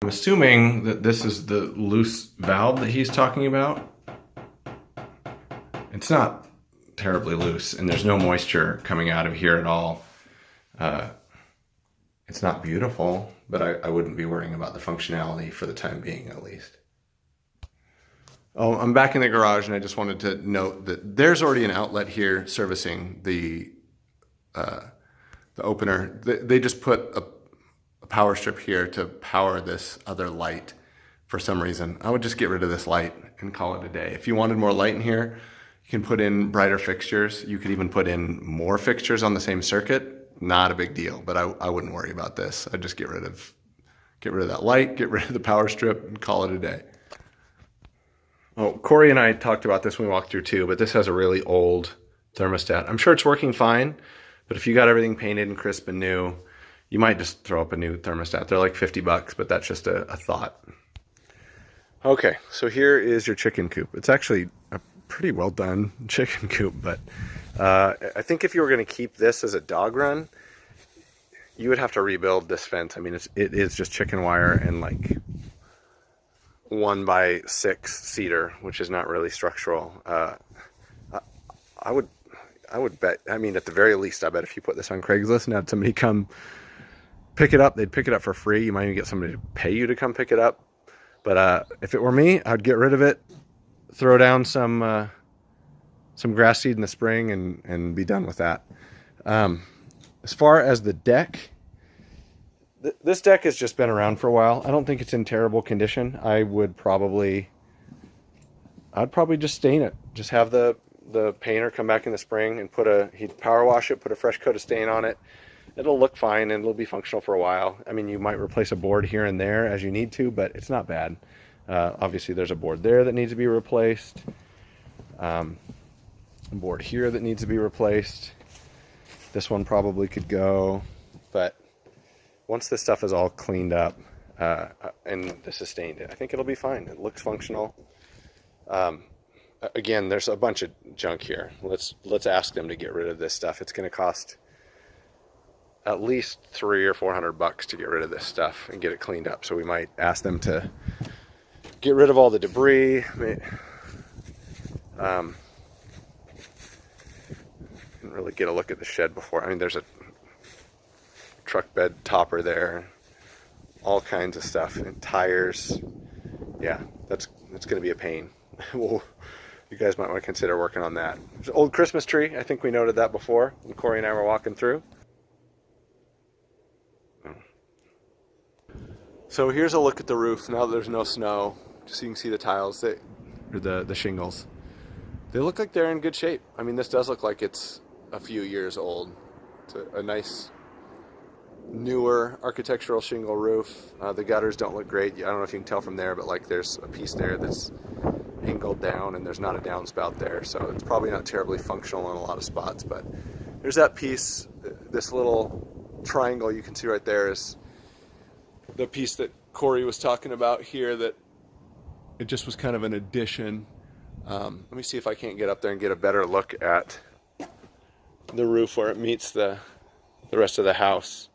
I'm assuming that this is the loose valve that he's talking about. It's not terribly loose, and there's no moisture coming out of here at all. It's not beautiful, but I wouldn't be worrying about the functionality for the time being, at least. Oh, I'm back in the garage, and I just wanted to note that there's already an outlet here servicing the opener. They just put a power strip here to power this other light for some reason. I would just get rid of this light and call it a day. If you wanted more light in here, you can put in brighter fixtures. You could even put in more fixtures on the same circuit. Not a big deal, but I wouldn't worry about this. I'd just get rid of that light, get rid of the power strip, and call it a day. Oh, Corey and I talked about this when we walked through too, but this has a really old thermostat. I'm sure it's working fine, but if you got everything painted and crisp and new, you might just throw up a new thermostat. They're like $50, but that's just a thought. Okay, so here is your chicken coop. It's actually a pretty well done chicken coop, but I think if you were going to keep this as a dog run, you would have to rebuild this fence. I mean, it is just chicken wire and like 1x6 cedar, which is not really structural. I would bet, I mean, at the very least, I bet if you put this on Craigslist and had somebody come pick it up, they'd pick it up for free. You might even get somebody to pay you to come pick it up. But if it were me, I'd get rid of it, throw down some grass seed in the spring, and be done with that. As far as the deck, this deck has just been around for a while. I don't think it's in terrible condition. I'd probably just stain it. Just have the painter come back in the spring and he'd power wash it, put a fresh coat of stain on it. It'll look fine and it'll be functional for a while. I mean, you might replace a board here and there as you need to, but it's not bad. Obviously, there's a board there that needs to be replaced. A board here that needs to be replaced. This one probably could go, but once this stuff is all cleaned up and this is stained, I think it'll be fine. It looks functional. Again, there's a bunch of junk here. Let's ask them to get rid of this stuff. It's going to cost at least $300 or $400 to get rid of this stuff and get it cleaned up. So we might ask them to get rid of all the debris. Didn't really get a look at the shed before. I mean, there's a truck bed topper there, all kinds of stuff, and tires. Yeah, that's going to be a pain. Well, you guys might want to consider working on that. There's an old Christmas tree. I think we noted that before when Corey and I were walking through. So here's a look at the roof now that there's no snow, just so you can see the tiles, or the shingles. They look like they're in good shape. I mean, this does look like it's a few years old. It's a nice, newer architectural shingle roof. The gutters don't look great. I don't know if you can tell from there, but like there's a piece there that's angled down and there's not a downspout there. So it's probably not terribly functional in a lot of spots, but there's that piece. This little triangle you can see right there is the piece that Corey was talking about here, that it just was kind of an addition. Let me see if I can't get up there and get a better look at the roof where it meets the rest of the house.